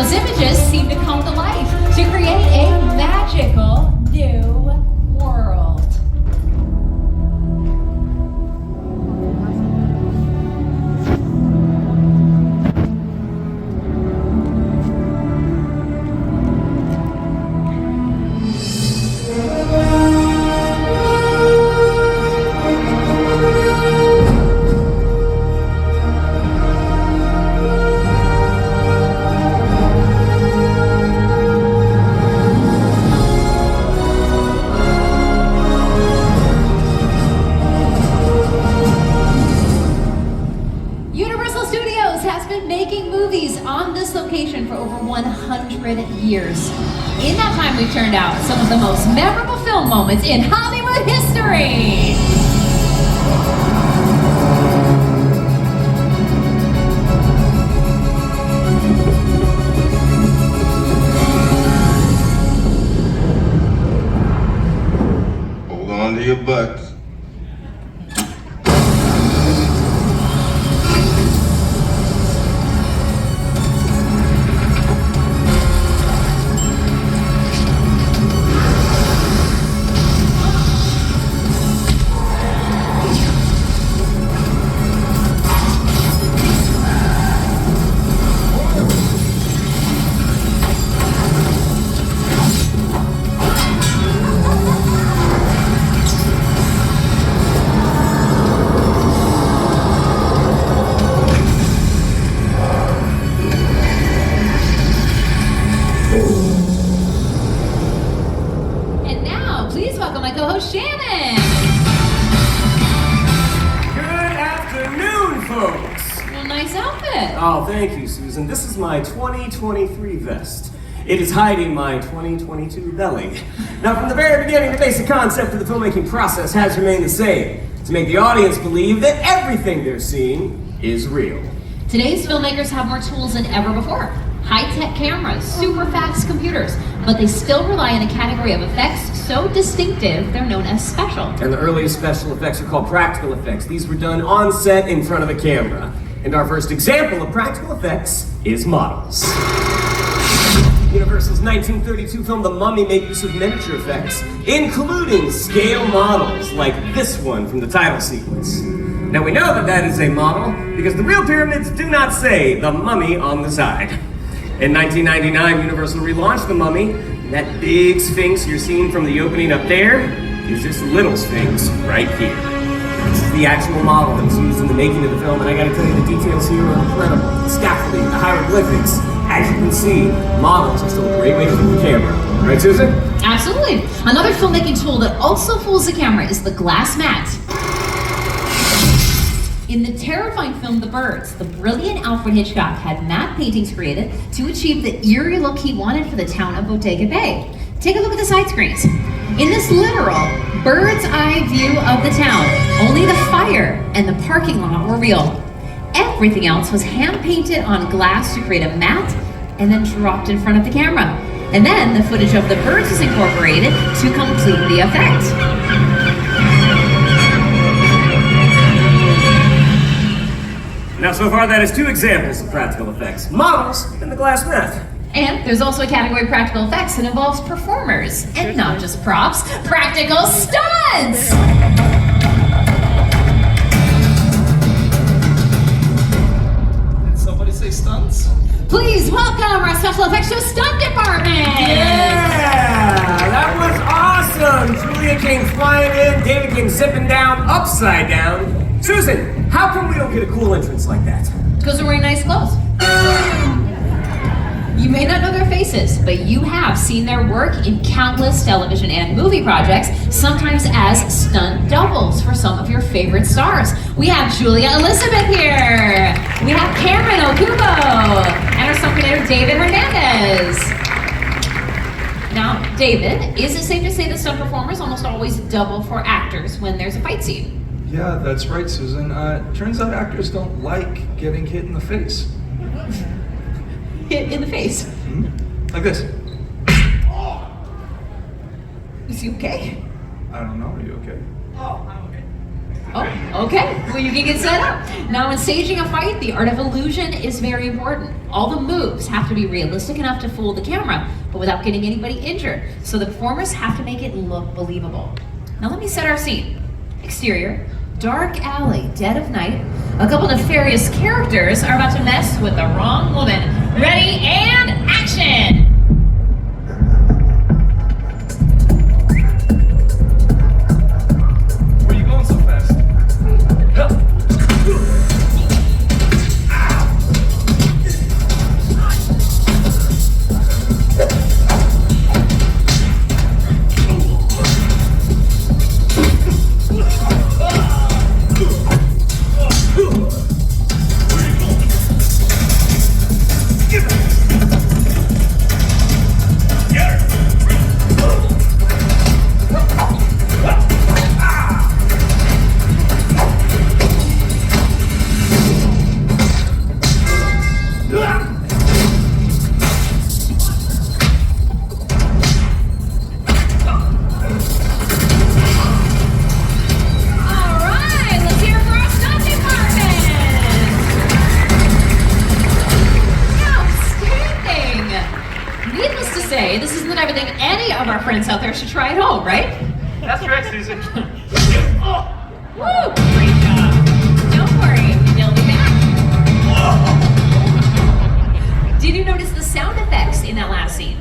those images seem to come to life to create a magical new world. On this location for over 100 years. In that time, we've turned out some of the most memorable film moments in Hollywood history. Hold on to your butts. And now, please welcome my co-host Shannon. Good afternoon, folks. Well, nice outfit. Oh, thank you, Susan. This is my 2023 vest. It is hiding my 2022 belly. Now, from the very beginning, the basic concept of the filmmaking process has remained the same: to make the audience believe that everything they're seeing is real. Today's filmmakers have more tools than ever before. High-tech cameras, super fast computers, but they still rely on a category of effects so distinctive they're known as special. And the earliest special effects are called practical effects. These were done on set in front of a camera. And our first example of practical effects is models. Universal's 1932 film The Mummy made use of miniature effects, including scale models like this one from the title sequence. Now we know that that is a model because the real pyramids do not say The Mummy on the side. In 1999, Universal relaunched The Mummy, and that big sphinx you're seeing from the opening up there is this little sphinx right here. This is the actual model that was used in the making of the film, and I gotta tell you, the details here are incredible. The scaffolding, the hieroglyphics. As you can see, models are still a great way to fool the camera. Right, Susan? Absolutely. Another filmmaking tool that also fools the camera is the glass mat. In the terrifying film The Birds, the brilliant Alfred Hitchcock had matte paintings created to achieve the eerie look he wanted for the town of Bodega Bay. Take a look at the side screens. In this literal bird's eye view of the town, only the fire and the parking lot were real. Everything else was hand painted on glass to create a matte and then dropped in front of the camera. And then the footage of the birds was incorporated to complete the effect. Now, so far, that is two examples of practical effects: models and the glass mat. And there's also a category of practical effects that involves performers, and not just props, practical stunts! Did somebody say stunts? Please welcome our special effects show stunt department! Yeah! That was awesome! Julia came flying in, David came zipping down, upside down. Susan, how come we don't get a cool entrance like that? Because they're wearing nice clothes. You may not know their faces, but you have seen their work in countless television and movie projects, sometimes as stunt doubles for some of your favorite stars. We have Julia Elizabeth here. We have Cameron Okubo, and our stunt coordinator, David Hernandez. Now, David, is it safe to say that stunt performers almost always double for actors when there's a fight scene? Yeah, that's right, Susan. Turns out actors don't like getting hit in the face. Hit in the face. Like this. Is he okay? I don't know, are you okay? Oh, I'm okay. Oh, okay. Well, you can get set up. Now, in staging a fight, the art of illusion is very important. All the moves have to be realistic enough to fool the camera, but without getting anybody injured. So the performers have to make it look believable. Now, let me set our scene. Exterior, dark alley, dead of night. A couple nefarious characters are about to mess with the wrong woman. Ready and action! Where you going so fast? All right, let's hear it for our stunt department. Outstanding. Needless to say, this isn't the type of thing any of our friends out there should try at home, right? That's correct, Susan. Woo! Great job. Don't worry, they'll be back. Did you notice the sound effects in that last scene?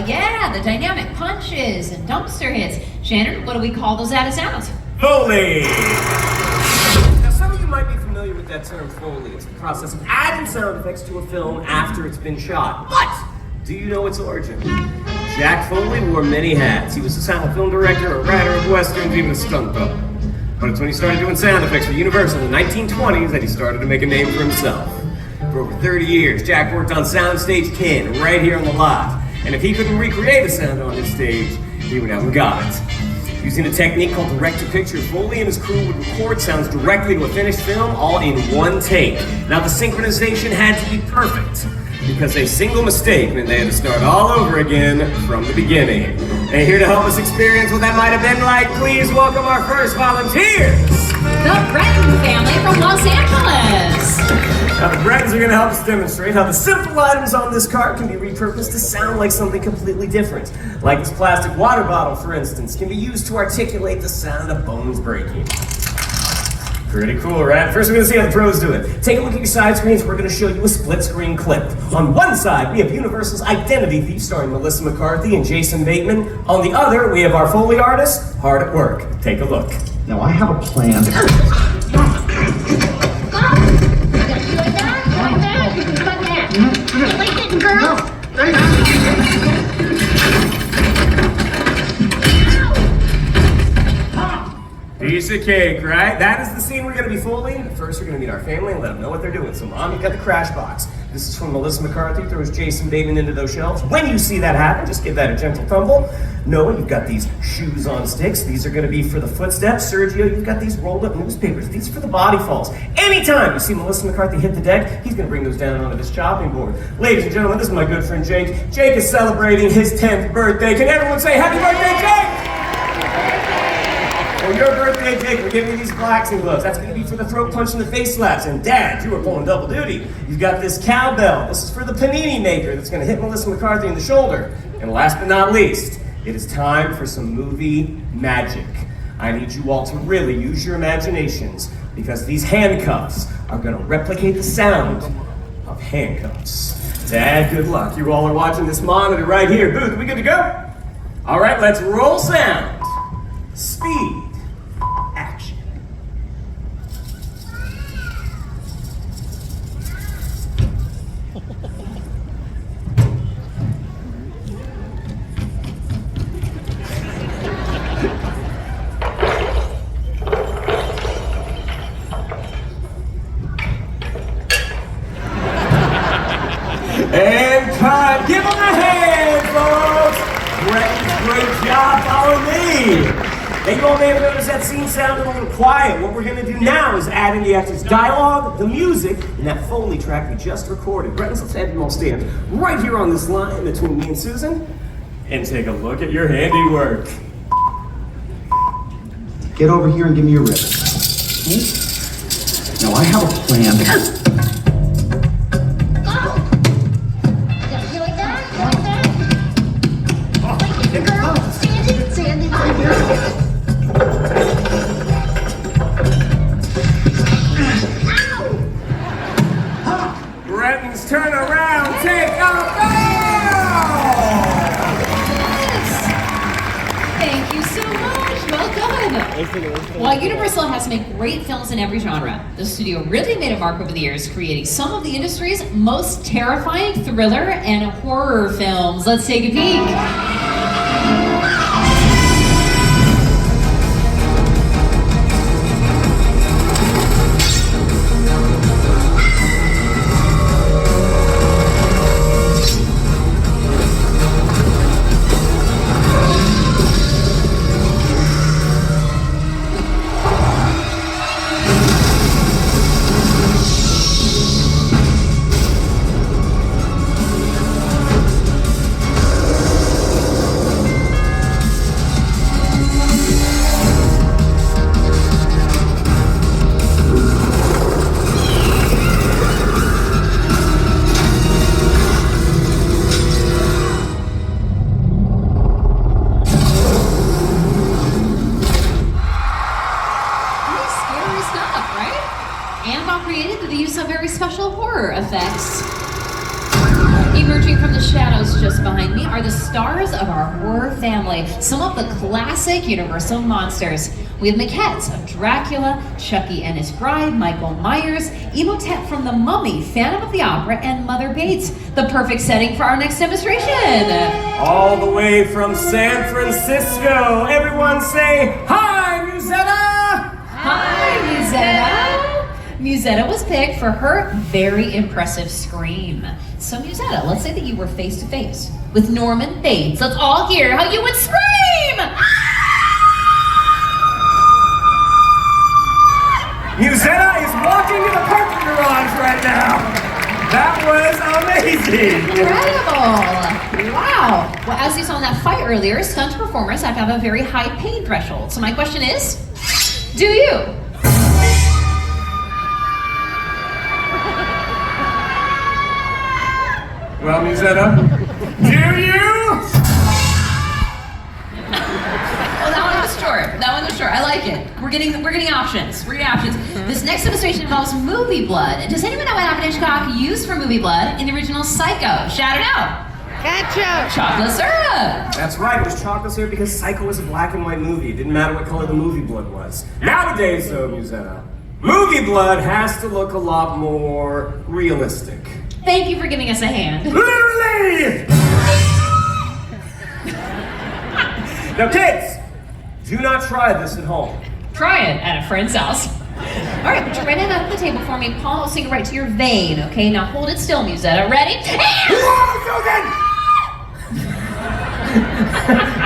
Yeah, the dynamic punches and dumpster hits. Shannon, what do we call those added sounds? Foley! Now, some of you might be familiar with that term Foley. It's the process of adding sound effects to a film after it's been shot. But do you know its origin? Jack Foley wore many hats. He was a sound film director, a writer of westerns, even a stunt double. But it's when he started doing sound effects for Universal in the 1920s that he started to make a name for himself. For over 30 years, Jack worked on Soundstage 10 right here on the lot. And if he couldn't recreate a sound on his stage, he went out and got it. Using a technique called direct-to-picture, Foley and his crew would record sounds directly to a finished film all in one take. Now the synchronization had to be perfect, because a single mistake meant they had to start all over again from the beginning. And here to help us experience what that might have been like, please welcome our first volunteers! The Breton family from Los Angeles. Now the Bretons are going to help us demonstrate how the simple items on this cart can be repurposed to sound like something completely different. Like this plastic water bottle, for instance, can be used to articulate the sound of bones breaking. Pretty cool, right? First we're going to see how the pros do it. Take a look at your side screens. We're going to show you a split-screen clip. On one side, we have Universal's Identity Thief starring Melissa McCarthy and Jason Bateman. On the other, we have our Foley artist, hard at work. Take a look. Now I have a plan. Piece of cake, right? That is the scene we're going to be Foleying. First, we're going to meet our family and let them know what they're doing. So, Mom, you got the crash box. This is from Melissa McCarthy, throws Jason Bateman into those shelves. When you see that happen, just give that a gentle tumble. Noah, you've got these shoes on sticks. These are going to be for the footsteps. Sergio, you've got these rolled up newspapers. These are for the body falls. Anytime you see Melissa McCarthy hit the deck, he's going to bring those down onto this chopping board. Ladies and gentlemen, this is my good friend Jake. Jake is celebrating his 10th birthday. Can everyone say happy birthday, Jake? For your birthday, Jake, we're giving you these boxing gloves. That's going to be for the throat punch and the face slaps. And Dad, you were pulling double duty. You've got this cowbell. This is for the panini maker that's going to hit Melissa McCarthy in the shoulder. And last but not least, it is time for some movie magic. I need you all to really use your imaginations because these handcuffs are going to replicate the sound of handcuffs. Dad, good luck. You all are watching this monitor right here. Booth, we good to go? All right, let's roll sound. Speed. Action. And cut. Give them a hand, folks. Great job following me. And you all may have noticed that scene sounded a little quiet. What we're going to do now is add in the actor's dialogue, the music, and that Foley track we just recorded. Bretons, let's have you all stand right here on this line between me and Susan and take a look at your handiwork. Get over here and give me your ribbon. Now I have a plan. You like that? You like that? Like it, girl. Sandy. Bretons, turn around, take a bow! Thank you so much. Well done. While Universal has made great films in every genre, the studio really made a mark over the years, creating some of the industry's most terrifying thriller and horror films. Let's take a peek. Created through the use of very special horror effects. Emerging from the shadows just behind me are the stars of our horror family, some of the classic Universal monsters. We have maquettes of Dracula, Chucky and his bride, Michael Myers, Imhotep from The Mummy, Phantom of the Opera, and Mother Bates. The perfect setting for our next demonstration. All the way from San Francisco, everyone say, "Hi, Musetta!" Hi, Musetta! Musetta was picked for her very impressive scream. So Musetta, let's say that you were face to face with Norman Bates. Let's all hear how you would scream! Musetta is walking in a parking garage right now. That was amazing. Incredible! Wow. Well, as you saw in that fight earlier, stunt performers have to have a very high pain threshold. So my question is, do you? Well, Musetta, do you? Oh, that one was short. That one was short. I like it. We're getting options. We're getting options. This next demonstration involves movie blood. Does anyone know what Alfred Hitchcock used for movie blood in the original Psycho? Shout it out. Ketchup. Chocolate syrup. That's right, it was chocolate syrup because Psycho was a black and white movie. It didn't matter what color the movie blood was. Nowadays, though, Musetta, movie blood has to look a lot more realistic. Thank you for giving us a hand. Literally! Now, kids, do not try this at home. Try it at a friend's house. All right, put your right hand up the table for me. Paul will sing it right to your vein, okay? Now hold it still, Musetta. Ready? Whoa, Susan!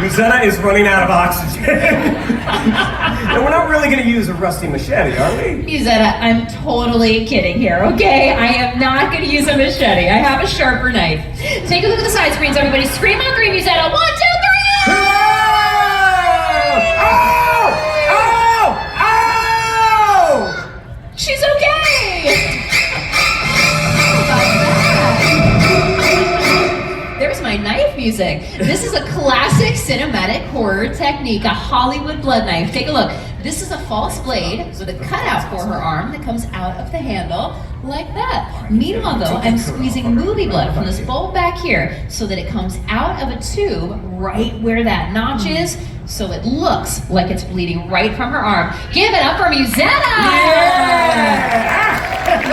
Musetta is running out of oxygen. And we're not really going to use a rusty machete, are we? Musetta, I'm totally kidding here, okay? I am not going to use a machete. I have a sharper knife. Take a look at the side screens, everybody. Scream on three, Musetta. 1, 2, 3! Ow! Ow! Ow! She's okay! There's my knife music. This is a classic cinematic horror technique, a Hollywood blood knife. Take a look. This is a false blade with a cutout for her arm that comes out of the handle like that. Meanwhile, though, I'm squeezing movie blood from this bowl back here so that it comes out of a tube right where that notch is, so it looks like it's bleeding right from her arm. Give it up for Musetta!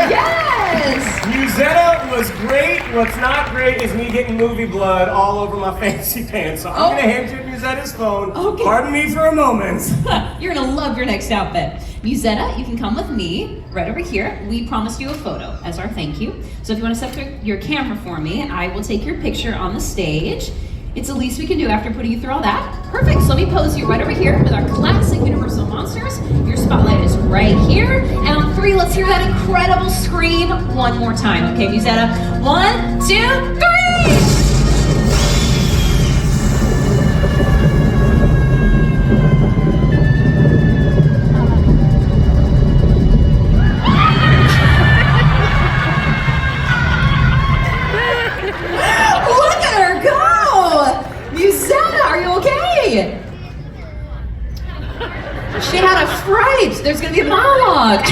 Yes! Musetta was great. What's not great is me getting movie blood all over my fancy pants. So I'm gonna hand you Musetta's phone. Okay. Pardon me for a moment. You're gonna love your next outfit. Musetta, you can come with me right over here. We promised you a photo as our thank you. So if you want to set up your camera for me, I will take your picture on the stage. It's the least we can do after putting you through all that. Perfect, so let me pose you right over here with our classic Universal monsters. Your spotlight is right here. And on 3, let's hear that incredible scream one more time. Okay, Musetta, 1, 2, 3! hug.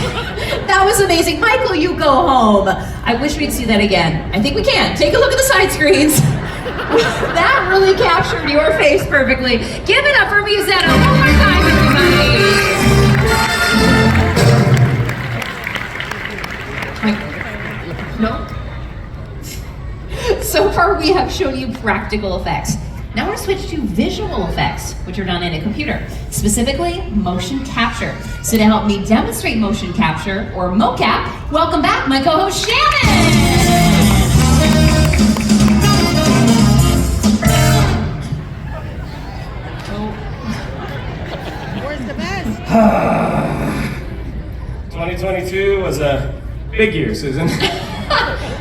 That was amazing. Michael, you go home. I wish we'd see that again. I think we can. Take a look at the side screens. That really captured your face perfectly. Give it up for Musetta one more time, everybody. No? So far, we have shown you practical effects. Now we're switched to visual effects, which are done in a computer, specifically motion capture. So to help me demonstrate motion capture, or mocap, welcome back my co-host Shannon! Where's the best? 2022 was a big year, Susan.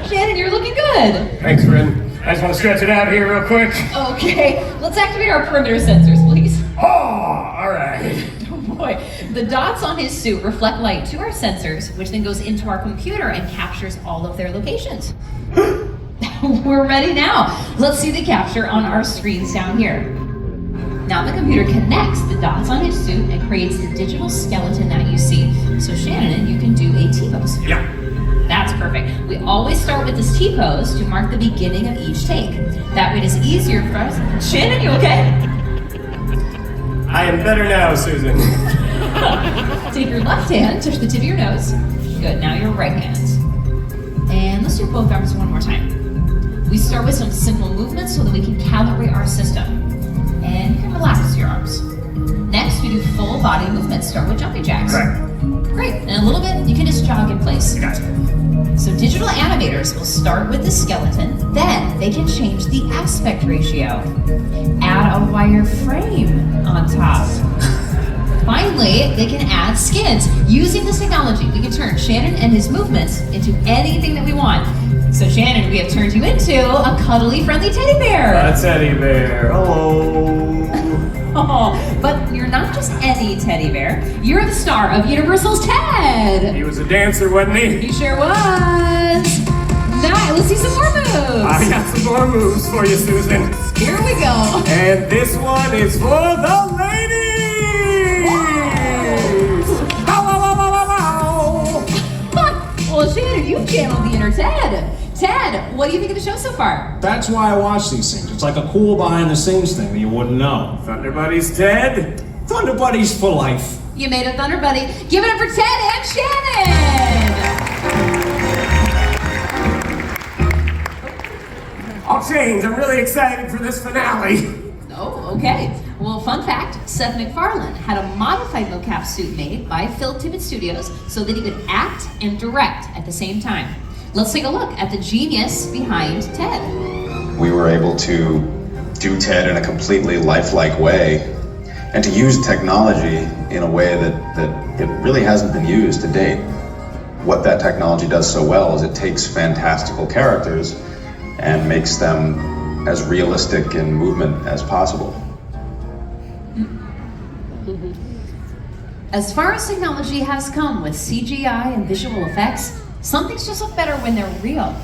Shannon, you're looking good. Thanks, Rin. I just want to stretch it out here real quick. Okay, let's activate our perimeter sensors, please. Oh, all right. Oh boy. The dots on his suit reflect light to our sensors, which then goes into our computer and captures all of their locations. We're ready now. Let's see the capture on our screens down here. Now the computer connects the dots on his suit and creates the digital skeleton that you see. So Shannon, you can do a T-pose. Yeah. That's perfect. We always start with this T-pose to mark the beginning of each take. That way it is easier for us. Shannon, you okay? I am better now, Susan. Take your left hand, touch the tip of your nose. Good, now your right hand. And let's do both arms one more time. We start with some simple movements so that we can calibrate our system. And you can relax your arms. Next, we do full body movements. Start with jumping jacks. Right. Great, and a little bit, you can just jog in place. Gotcha. So digital animators will start with the skeleton, then they can change the aspect ratio. Add a wire frame on top. Finally, they can add skins. Using this technology, we can turn Shannon and his movements into anything that we want. So Shannon, we have turned you into a cuddly, friendly teddy bear. A teddy bear. Hello. Oh, but you're not just any teddy bear. You're the star of Universal's Ted. He was a dancer, wasn't he? He sure was. Now, let's see some more moves. I got some more moves for you, Susan. Here we go. And this one is for the ladies! Bow, wow, wow, wow, wow, wow. Well, Shannon, you channeled the inner Ted. Ted, what do you think of the show so far? That's why I watch these things. It's like a cool behind the scenes thing that you wouldn't know. Thunder Buddies Ted? Thunder Buddies for life. You made a Thunder Buddy. Give it up for Ted and Shannon. I'll change. I'm really excited for this finale. Oh, okay. Well, fun fact, Seth MacFarlane had a modified mocap suit made by Phil Tippett Studios so that he could act and direct at the same time. Let's take a look at the genius behind Ted. We were able to do Ted in a completely lifelike way and to use technology in a way that it really hasn't been used to date. What that technology does so well is it takes fantastical characters and makes them as realistic in movement as possible. As far as technology has come with CGI and visual effects, some things just look better when they're real.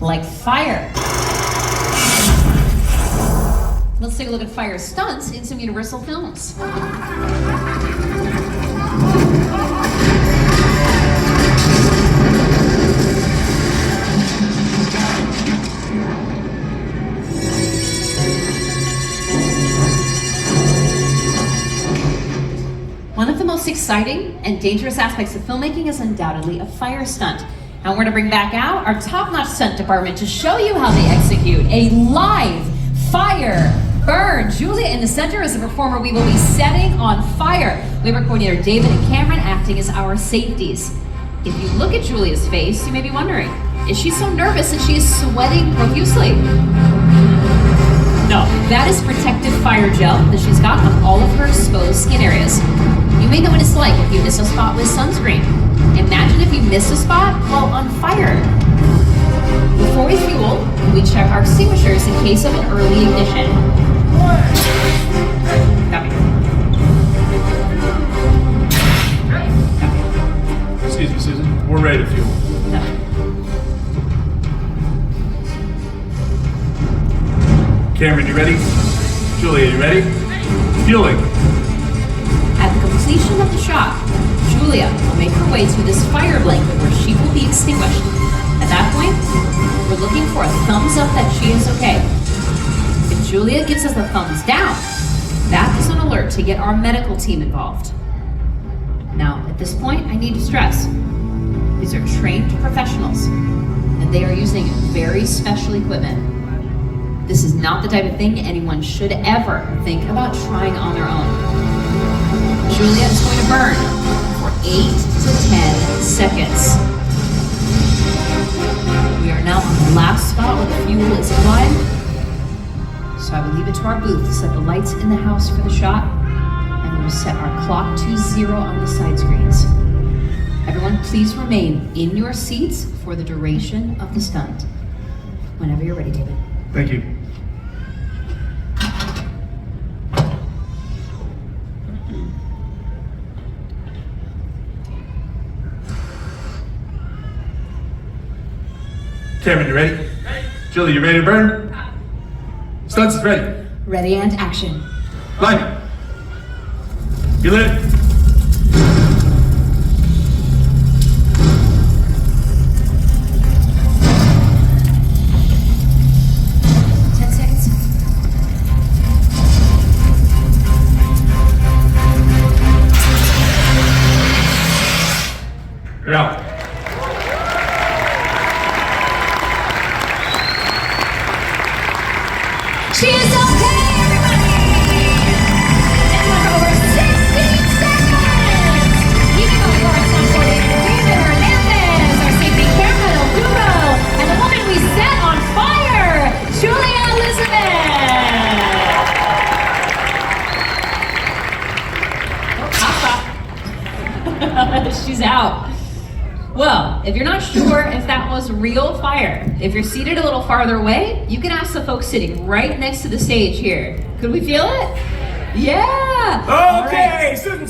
Like fire. Let's take a look at fire stunts in some Universal films. One of the most exciting and dangerous aspects of filmmaking is undoubtedly a fire stunt. And we're gonna bring back out our top-notch stunt department to show you how they execute a live fire burn. Julia in the center is the performer we will be setting on fire. We have our coordinator David and Cameron acting as our safeties. If you look at Julia's face, you may be wondering, is she so nervous that she is sweating profusely? No, that is protective fire gel that she's got on all of her exposed skin areas. You may know what it's like if you miss a spot with sunscreen. Imagine if you missed a spot while on fire. Before we fuel, we check our extinguishers in case of an early ignition. Copy. Excuse me, Susan. We're ready to fuel. Copy. Cameron, you ready? Julia, you ready? Fueling. At the completion of the shot, Julia Julia will make her way to this fire blanket where she will be extinguished. At that point, we're looking for a thumbs up that she is okay. If Julia gives us a thumbs down, that is an alert to get our medical team involved. Now, at this point, I need to stress, these are trained professionals, and they are using very special equipment. This is not the type of thing anyone should ever think about trying on their own. Julia is going to burn for 8 to 10 seconds. We are now on the last spot where the fuel is applied. So I will leave it to our booth to set the lights in the house for the shot, and we will set our clock to 0 on the side screens. Everyone, please remain in your seats for the duration of the stunt. Whenever you're ready, David. Thank you. Cameron, you ready? Ready. Julie, you ready to burn? Stunts is ready. Ready and action. Line. You lit. 10 seconds. You're out. She is okay, everybody! And we're over 16 seconds! Keeping going for our stunt coordinator, David Hernandez, our safety camera, El Duro, and the woman we set on fire, Julia Elizabeth! Oh, she's out. Well, if you're not sure if that was real fire, if you're seated a little farther away, you can ask the folks sitting right next to the stage here. Could we feel it? Yeah! Okay, Susan!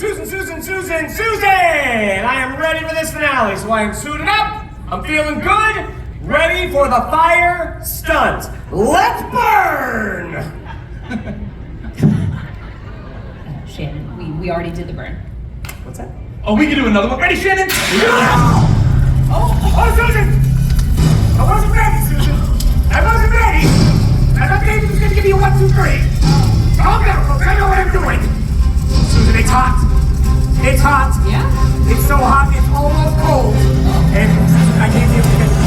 I am ready for this finale, so I am suited up. I'm feeling good. Ready for the fire stunt. Let's burn! Shannon, we already did the burn. What's that? Oh, we can do another one. Ready, Shannon? Oh, Susan! I wasn't ready, Susan. I wasn't ready. I thought David was going to give you a 1, 2, 3. Calm down, folks. I know what I'm doing. Susan, it's hot. It's hot. Yeah? It's so hot, it's almost cold. And I can't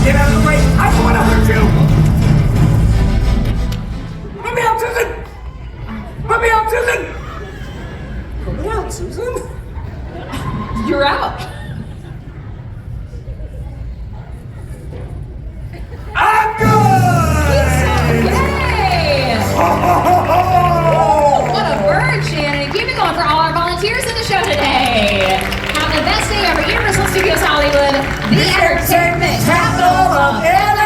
get out of the way. I know what I'm going to do. Let me out, Susan! Let me out, Susan! Let me out, Susan! You're out. I'm good! Yay! What a burn, Shannon. Keep it going for all our volunteers in the show today. Have the best day ever. Universal Studios Hollywood, the entertainment capital of LA.